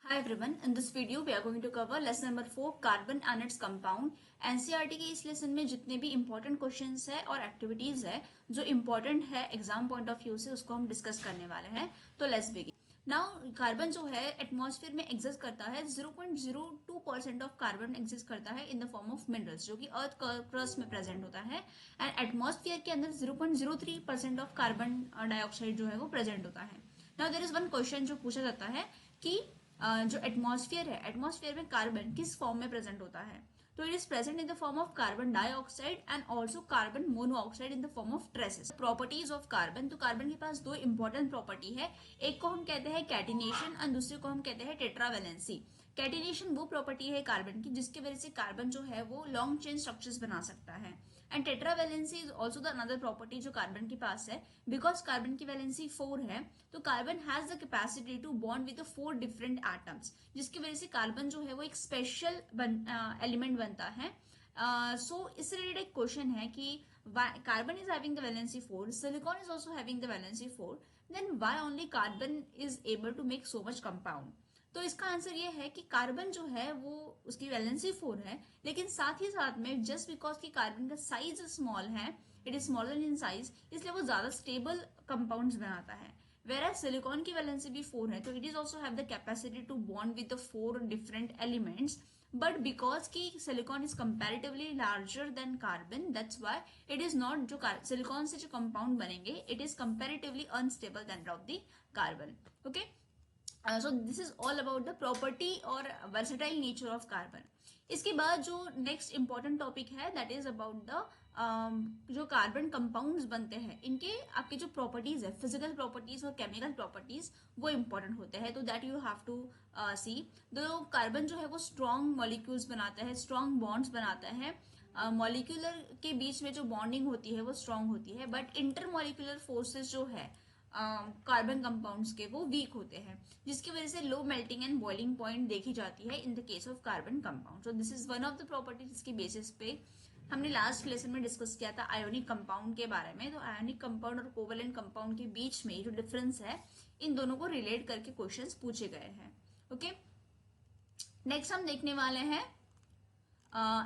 Hi everyone, in this video we are going to cover lesson number 4 carbon and its compound। NCERT के इस lesson में जितने भी important questions है और एक्टिविटीज है जो इंपॉर्टेंट है एग्जाम पॉइंट ऑफ व्यू से उसको हम डिस्कस करने वाले हैं। तो लेट्स बिगिन। नाउ कार्बन जो है एटमॉस्फेयर में एग्जिस्ट करता है 0.02% ऑफ कार्बन एग्जिस्ट करता है in the form of minerals जो कि अर्थ क्रस्ट में प्रेजेंट होता है एंड एटमॉस्फेयर के अंदर 0.03% ऑफ कार्बन डाइऑक्साइड जो है वो प्रेजेंट होता है। Now there is one question जो पूछा जाता है कि जो एटमॉस्फेयर है एटमॉस्फेयर में कार्बन किस फॉर्म में प्रेजेंट होता है। तो it is present in the form of carbon dioxide and also carbon monoxide in the form of traces. Properties of carbon, तो कार्बन के पास दो इंपॉर्टेंट प्रॉपर्टी है, एक को हम कहते हैं कैटिनेशन और दूसरे को हम कहते हैं टेट्रावैलेंसी। कैटिनेशन वो प्रॉपर्टी है कार्बन की जिसकी वजह से कार्बन जो है वो लॉन्ग चेन स्ट्रक्चर्स बना सकता है and tetravalency is also the another property जो कार्बन के पास है। बिकॉज कार्बन की वैलेंसी 4 है तो carbon has the capacity to bond with 4 different atoms जिसकी वजह से कार्बन जो है वो एक स्पेशल एलिमेंट बनता है। सो इससे रिलेटेड एक क्वेश्चन है कि carbon is having the valency 4, silicon is also having the valency 4, then why only carbon is able to make so much compound. तो इसका आंसर ये है कि कार्बन जो है वो उसकी वैलेंसी 4 है लेकिन साथ ही साथ में जस्ट बिकॉज कि कार्बन का साइज स्मॉल है, it is smaller in size, इसलिए वो ज्यादा स्टेबल कंपाउंड्स बनाता है। वेयर सिलिकॉन की वैलेंसी भी 4 है तो it is also have the capacity to bond with the 4 different elements but because की silicon is comparatively larger than carbon that's why it is not, जो सिलिकॉन से जो कंपाउंड बनेंगे it is comparatively unstable than of the carbon. Okay, so this is all about the property और versatile nature of carbon. इसके बाद जो next important topic है that is about the जो कार्बन कंपाउंड्स बनते हैं इनके आपके जो प्रॉपर्टीज है फिजिकल प्रॉपर्टीज और केमिकल प्रॉपर्टीज वो इंपॉर्टेंट होते हैं। तो दैट यू हैव टू सी। तो कार्बन जो है वो स्ट्रॉन्ग मॉलिक्यूल्स बनाता है, स्ट्रॉन्ग बॉन्ड्स बनाता है। मॉलिक्यूलर के बीच में जो बॉन्डिंग होती है वो स्ट्रॉन्ग होती है बट इंटरमॉलिक्यूलर फोर्सेस जो है कार्बन कंपाउंड्स के वो वीक होते हैं जिसकी वजह से low melting and boiling point देखी जाती है in the case of carbon compound. So this is one of the property जिसकी बेसिस पे हमने लास्ट लेसन में डिस्कस किया था आयोनिक कंपाउंड के बारे में। तो आयोनिक कंपाउंड और कोवेलेंट कंपाउंड के बीच में जो डिफरेंस है इन दोनों को रिलेट करके क्वेश्चंस पूछे गए हैं। ओके, नेक्स्ट हम देखने वाले हैं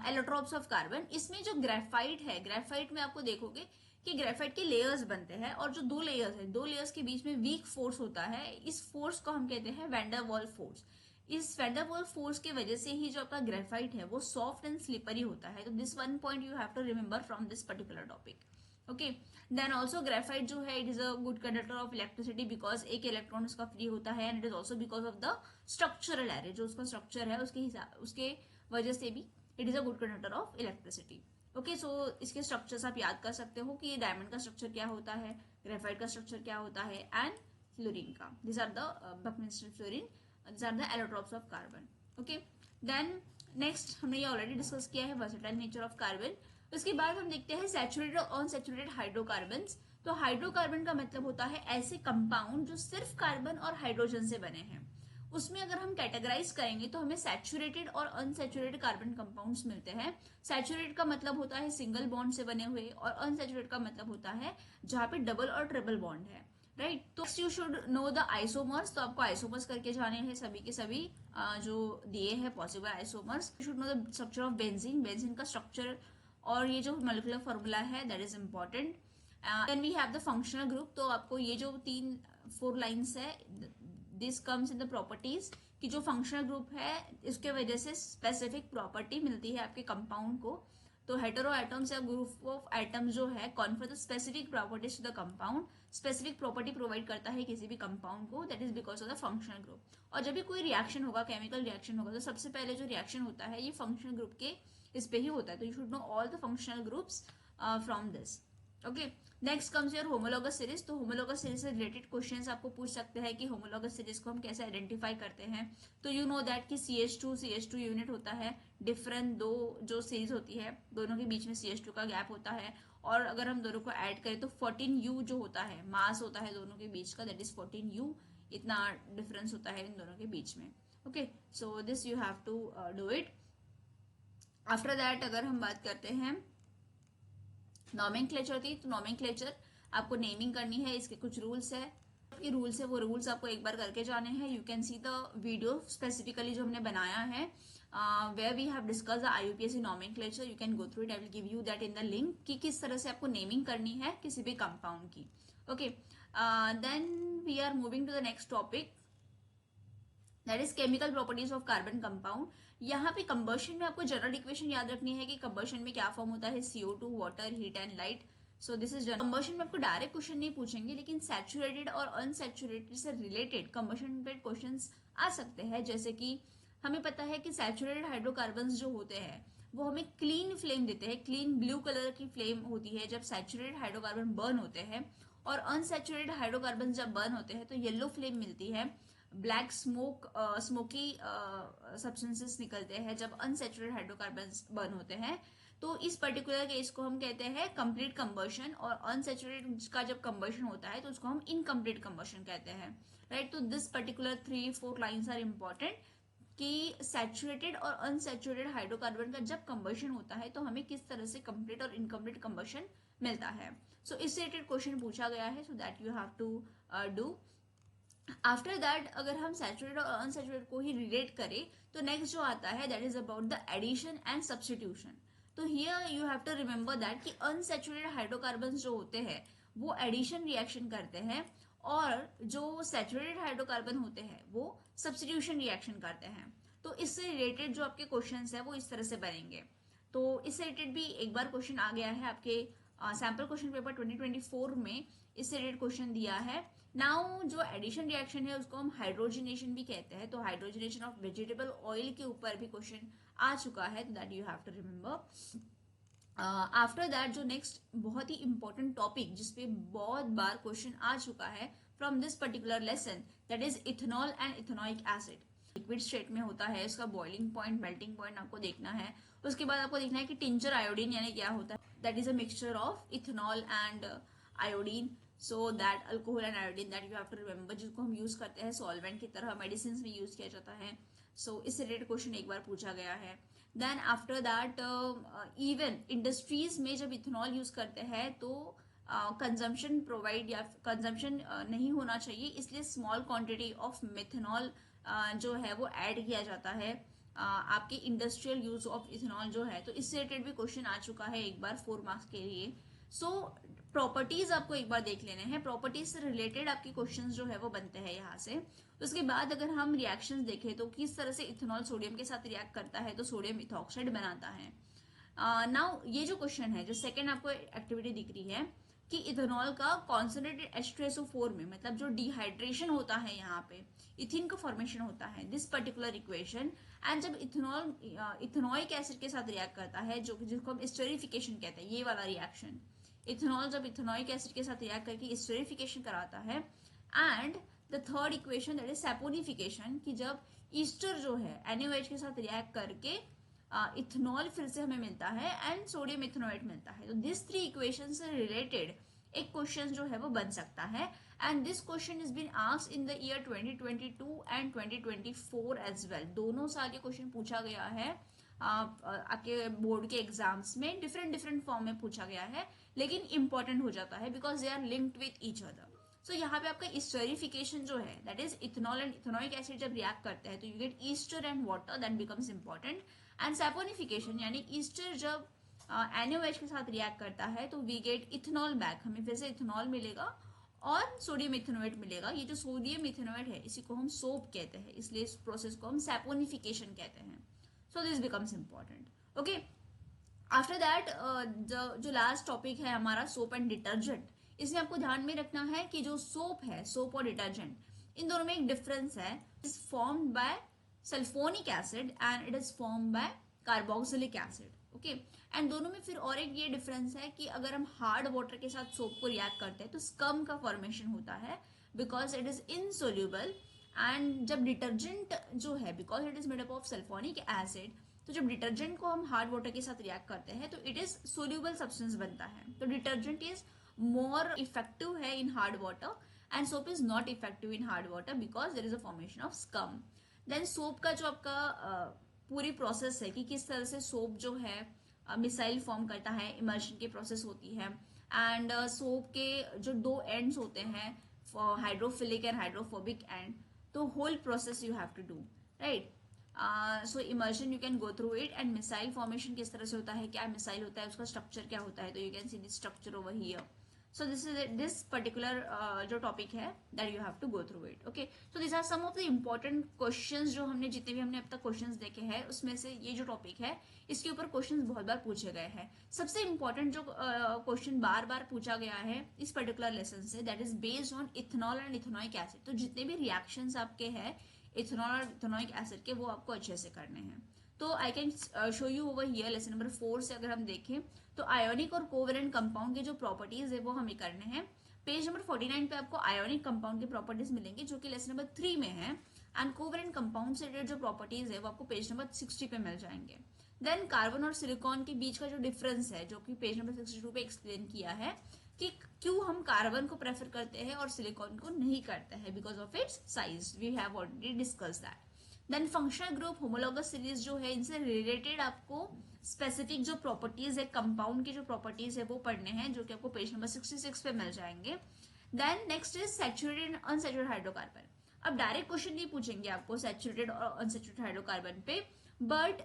एलोट्रोप्स ऑफ कार्बन। इसमें जो ग्रेफाइट है, ग्रेफाइट में आपको देखोगे कि ग्रेफाइट के लेयर्स बनते हैं और जो दो लेयर्स है दो लेयर्स के बीच में वीक फोर्स होता है, इस फोर्स को हम कहते हैं वैन डर वाल फोर्स। इस वैन डर वाल फोर्स की वजह से ही जो आपका ग्रेफाइट है वो सॉफ्ट एंड स्लिपरी होता है। तो this one point you have to remember from this particular topic. Okay, then also graphite जो है it is a good conductor of electricity because एक इलेक्ट्रॉन उसका फ्री होता है and it is also because of the structural array, जो उसका structure है उसके हिसाब उसके वजह से भी it is a good conductor of electricity. Okay, so इसके स्ट्रक्चर्स आप याद कर सकते हो कि डायमंड का स्ट्रक्चर क्या होता है, ग्रेफाइट का स्ट्रक्चर क्या होता है एंड फ्लोरीन का। This are the Buckminster fullerene, this are the allotropes of carbon. Okay, then next हमने ये ऑलरेडी डिस्कस किया है वर्सेटाइल नेचर ऑफ कार्बन। उसके बाद हम देखते हैं सैचुरेटेड और अनसैचुरेटेड हाइड्रोकार्बन्स। तो हाइड्रोकार्बन का मतलब होता है ऐसे कंपाउंड जो सिर्फ कार्बन और हाइड्रोजन से बने हैं। उसमें अगर हम कैटेगराइज करेंगे तो हमें सैचुरेटेड और अनसैचुरेटेड कार्बन कंपाउंड्स मिलते हैं। सैचुरेटेड का मतलब होता है सिंगल बॉन्ड से बने हुए और अनसैचुरेटेड का मतलब होता है जहां पे डबल और ट्रिपल बॉन्ड है, राइट। तो you should know the isomers. तो आपको आइसोमर्स करके जाने हैं सभी के सभी जो दिए हैं possible isomers. You should know the structure of benzene, benzene का स्ट्रक्चर और ये जो मोलिकुलर फॉर्मूला है that is important. Then we have the functional group. तो आपको ये जो 4 लाइन्स है this comes in the properties कि जो फंक्शनल ग्रुप है इसके वजह से स्पेसिफिक प्रॉपर्टी मिलती है आपके कंपाउंड को। तो हेटेरो एटम्स या ग्रुप ऑफ एटम्स जो है confer the specific properties to the compound, specific property provide करता है किसी भी कंपाउंड को, that is because of the functional group. और जब भी कोई रिएक्शन होगा, केमिकल रिएक्शन होगा, तो सबसे पहले जो रिएक्शन होता है ये फंक्शनल ग्रुप के इस पे ही होता है। तो you should know all the functional groups from this. Okay, next comes your homologous series. तो होमोलॉगस सीरीज से रिलेटेड क्वेश्चंस आपको पूछ सकते हैं कि होमोलॉगस सीरीज को हम कैसे आइडेंटिफाई करते हैं। तो यू नो दैट कि CH2 यूनिट होता है, डिफरेंट दो जो सीरीज होती है दोनों के बीच में CH2 का गैप होता है और अगर हम दोनों को ऐड करें तो 14U जो होता है मास होता है दोनों के बीच का, दैट इज 14U। इतना डिफरेंस होता है इन दोनों के बीच में। Okay, so this you have to do it. After that अगर हम बात करते हैं नॉमेनक्लेचर थी, तो नॉमेनक्लेचर आपको नेमिंग करनी है, इसके कुछ रूल्स है। के रूल्स है वो रूल्स आपको एक बार करके जाने हैं. You can see the video specifically जो हमने बनाया है where we have discussed the IUPAC nomenclature. You can go through it. I will give you that in the link कि किस तरह से आपको नेमिंग करनी है किसी भी कंपाउंड की. Okay. Then we are moving to the next topic. That is chemical properties of carbon compound. यहाँ पे कंबशन में आपको जनरल इक्वेशन याद रखनी है कि कंबशन में क्या फॉर्म होता है, CO2, water, heat and light. So this is combustion में आपको डायरेक्ट क्वेश्चन नहीं पूछेंगे, लेकिन सैचुरेटेड और अनसैचुरेटेड से रिलेटेड कंबशन पे क्वेश्चन आ सकते हैं. जैसे कि हमें पता है कि सैचुरेटेड हाइड्रोकार्बन जो होते हैं वो हमें क्लीन फ्लेम देते हैं. क्लीन ब्लू कलर की फ्लेम होती है जब सैचुरेटेड हाइड्रोकार्बन बर्न होते हैं, और अनसैचुरेटेड हाइड्रोकार्बन जब बर्न होते हैं तो येलो फ्लेम मिलती है. ब्लैक स्मोकी सब्सटेंसेस निकलते हैं जब अनसैचुरेटेड हाइड्रोकार्बन बर्न होते हैं. तो इस पर्टिकुलर केस को हम कहते हैं कंप्लीट कंबशन, और अनसैचुरेटेड का जब कंबशन होता है तो उसको हम इनकम्प्लीट कंबशन कहते हैं. राइट. तो this particular 3-4 lines are important कि सैचुरेटेड और अनसैचुरेटेड हाइड्रोकार्बन का जब कंबशन होता है तो हमें किस तरह से कंप्लीट और इनकम्प्लीट कंबशन मिलता है. सो इससे रिलेटेड क्वेश्चन पूछा गया है, so that you have to do. After that अगर हम सैचुरेटेड और अनसैचुरेटेड को ही रिलेट करें तो नेक्स्ट जो आता है that is about the addition and substitution. तो here you have to remember that कि अनसैचुरेटेड हाइड्रोकार्बन जो होते हैं वो एडिशन रिएक्शन करते हैं, और जो सैचुरेटेड हाइड्रोकार्बन होते हैं वो सब्स्टिट्यूशन रिएक्शन करते हैं. तो इससे रिलेटेड जो आपके क्वेश्चंस है वो इस तरह से बनेंगे. तो इससे रिलेटेड भी एक बार क्वेश्चन आ गया है आपके सैम्पल क्वेश्चन पेपर 2024 में. इससे रिलेटेड क्वेश्चन दिया है. नाउ जो एडिशन रिएक्शन है उसको हम हाइड्रोजनेशन भी कहते हैं. तो हाइड्रोजनेशन ऑफ वेजिटेबल ऑयल के ऊपर भी क्वेश्चन आ चुका है, तो that you have to remember. After that जो नेक्स्ट बहुत ही इंपॉर्टेंट टॉपिक जिसपे बहुत बार क्वेश्चन आ चुका है from this particular lesson, that is ethanol and ethanoic acid. Liquid state में होता है, इसका बॉइलिंग पॉइंट, मेल्टिंग पॉइंट आपको देखना है. उसके बाद आपको देखना है कि टिंचर आयोडीन यानी क्या होता है. That is a mixture of ethanol and iodine. So that alcohol and iodine that you have to remember, जिसको हम यूज करते हैं सॉल्वेंट की तरह, मेडिसिन में यूज किया जाता है. सो इससे रिलेटेड क्वेश्चन एक बार पूछा गया है. Then after that even industries में जब इथेनॉल यूज करते हैं तो कंजम्पशन प्रोवाइड या कंजम्पशन नहीं होना चाहिए, इसलिए स्मॉल क्वांटिटी ऑफ मिथेनॉल जो है वो ऐड किया जाता है आपके इंडस्ट्रियल यूज ऑफ इथेनॉल जो है. तो इससे रिलेटेड भी क्वेश्चन आ चुका है एक बार 4 मार्क्स के लिए. सो प्रॉपर्टीज आपको एक बार देख लेने हैं. प्रॉपर्टीज से रिलेटेड आपके क्वेश्चंस जो है वो बनते हैं यहाँ से. उसके बाद अगर हम रिएक्शंस देखें तो किस तरह से इथेनॉल सोडियम के साथ रिएक्ट करता है, तो सोडियम इथॉक्साइड बनाता है. नाउ ये जो क्वेश्चन है, जो सेकंड आपको एक्टिविटी दिख रही है कि इथेनॉल का कॉन्सेंट्रेटेड H2SO4 में, मतलब जो डिहाइड्रेशन होता है यहाँ पे इथिन का फॉर्मेशन होता है, दिस पर्टिकुलर इक्वेशन. एंड जब इथेनॉल इथेनॉइक एसिड के साथ रिएक्ट करता है, जो जिसको हम स्टेरिफिकेशन कहते हैं, ये वाला रिएक्शन, इथेनॉल जब इथेनॉइक एसिड के साथ रिएक्ट करके स्टेरिफिकेशन कराता है. And the third equation that is saponification, कि जब ईस्टर जो है NaOH के साथ रिएक्ट करके इथेनॉल फिर से हमें मिलता है एंड सोडियम इथेनोएट मिलता है. तो दिस 3 इक्वेशन से रिलेटेड एक क्वेश्चन जो है वो बन सकता है. And this question is been asked in the year 2022 and 2024 as well. दोनों साल के क्वेश्चन पूछा गया है आपके बोर्ड के एग्जाम्स में. डिफरेंट फॉर्म में पूछा गया है, लेकिन इंपॉर्टेंट हो जाता है because they are linked with each other. So यहाँ पे आपका स्टेरिफिकेशन जो है, that is ethanol and ethanoic acid जब रिएक्ट करते हैं तो you get ester and water, that becomes important. And saponification यानी ईस्टर जब NaOH के साथ रिएक्ट करता है तो वी गेट इथेनॉल बैक, हमें फिर से इथेनॉल मिलेगा और सोडियम इथेनोएट मिलेगा. ये जो सोडियम इथेनोएट है इसी को हम सोप कहते हैं, इसलिए इस प्रोसेस को हम सैपोनिफिकेशन कहते हैं. So this becomes important. Okay. After that जो लास्ट टॉपिक है हमारा सोप एंड डिटर्जेंट. इसमें आपको ध्यान में रखना है कि जो सोप है, सोप और डिटर्जेंट, इन दोनों में एक डिफरेंस है. Is formed by sulphonic acid and it is formed by carboxylic acid. Okay. And दोनों में फिर और एक ये डिफरेंस है कि अगर हम हार्ड वाटर के साथ सोप को रिएक्ट करते हैं तो स्कम का फॉर्मेशन होता है because it is insoluble. And जब डिटर्जेंट जो है, because it is made up of sulphonic acid, तो जब डिटर्जेंट को हम हार्ड वाटर के साथ रिएक्ट करते हैं तो इट इज सोल्यूबल सब्सटेंस बनता है. तो डिटर्जेंट इज मोर इफेक्टिव है in hard water and soap is not effective in hard water because there is a formation of scum. Then soap का जो आपका पूरी प्रोसेस है कि किस तरह से सोप जो है मिसाइल फॉर्म करता है, इमर्शन की प्रोसेस होती है. एंड सोप के जो 2 एंड्स होते हैं हाइड्रोफिलिक एंड हाइड्रोफोबिक एंड, तो whole process you have to do, right. So immersion you can go through it. And micelle formation किस तरह से होता है, क्या मिसाइल होता है, उसका स्ट्रक्चर क्या होता है, तो you can see this structure over here. So this is this particular जो टॉपिक है that you have to go through it. Okay, so these are some of the important questions जो हमने जितने भी हमने अब तक क्वेश्चंस देखे हैं उसमें से ये जो टॉपिक है इसके ऊपर क्वेश्चंस बहुत बार पूछे गए हैं. सबसे इंपॉर्टेंट जो क्वेश्चन बार बार पूछा गया है इस पर्टिकुलर लेसन से, that is based on ethanol and ethanoic acid. तो जितने भी रिएक्शंस आपके हैं इथेनॉल और इथेनॉइक एसिड के वो आपको अच्छे से करने हैं. तो I can show you over here lesson number 4 से अगर हम देखें तो आयोनिक और कोवेलेंट कंपाउंड के जो प्रॉपर्टीज है वो हमें करने हैं. पेज नंबर 49 पे आपको आयोनिक कंपाउंड के प्रॉपर्टीज मिलेंगे जो कि लेसन नंबर 3 में है. एंड कोवेलेंट कंपाउंड से रिलेटेड जो प्रॉपर्टीज है वो आपको पेज नंबर 60 पे मिल जाएंगे. देन कार्बन और सिलिकॉन के बीच का जो डिफरेंस है जो कि पेज नंबर 62 पे एक्सप्लेन किया है कि क्यों हम कार्बन को प्रेफर करते हैं और सिलिकॉन को नहीं करते हैं, because of its size. We have already discussed that. Then functional group homologous series जो है इनसे रिलेटेड आपको स्पेसिफिक जो प्रॉपर्टीज है कंपाउंड की जो प्रॉपर्टीज है वो पढ़ने हैं जो कि आपको पेज नंबर 66 पे मिल जाएंगे. Then next is saturated and unsaturated hydrocarbon. अब डायरेक्ट क्वेश्चन नहीं पूछेंगे आपको सैचुरेटेड और अनसैचुरेटेड हाइड्रोकार्बन पे, बट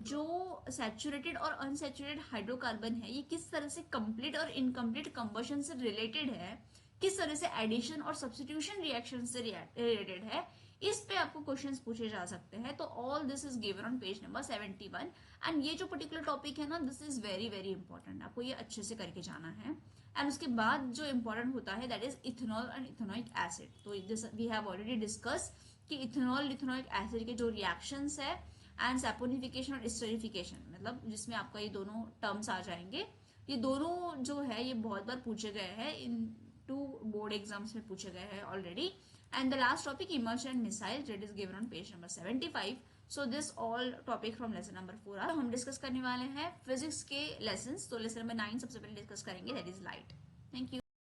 जो सैचुरेटेड और अनसैचुरेटेड हाइड्रोकार्बन है ये किस तरह से कंप्लीट और इनकम्प्लीट कंबशन से रिलेटेड है, किस तरह से एडिशन और सब्स्टिट्यूशन रिएक्शन से रिलेटेड है, इस पे आपको क्वेश्चंस पूछे जा सकते हैं. तो all this is given on page number 71. And ये जो पर्टिकुलर टॉपिक है ना this is very very important, आपको ये अच्छे से करके जाना है. एंड उसके बाद जो इंपॉर्टेंट होता है that is ethanol and ethanoic acid. तो this we have already discuss कि इथेनॉल इथेनॉइक एसिड के जो रिएक्शंस है एंड सैपोनिफिकेशन और एस्टरिफिकेशन, मतलब जिसमें आपका ये दोनों टर्म्स आ जाएंगे. ये दोनों जो है ये बहुत बार पूछे गए हैं, इन 2 बोर्ड एग्जाम्स में पूछे गए हैं already. And the last topic, immersion and missiles, that is given on page number 75. So this all topic from lesson number 4 are हम डिस्कस करने वाले हैं फिजिक्स के लेसन्स. तो लेसन नंबर 9 सबसे पहले डिस्कस करेंगे, that is light. Thank you.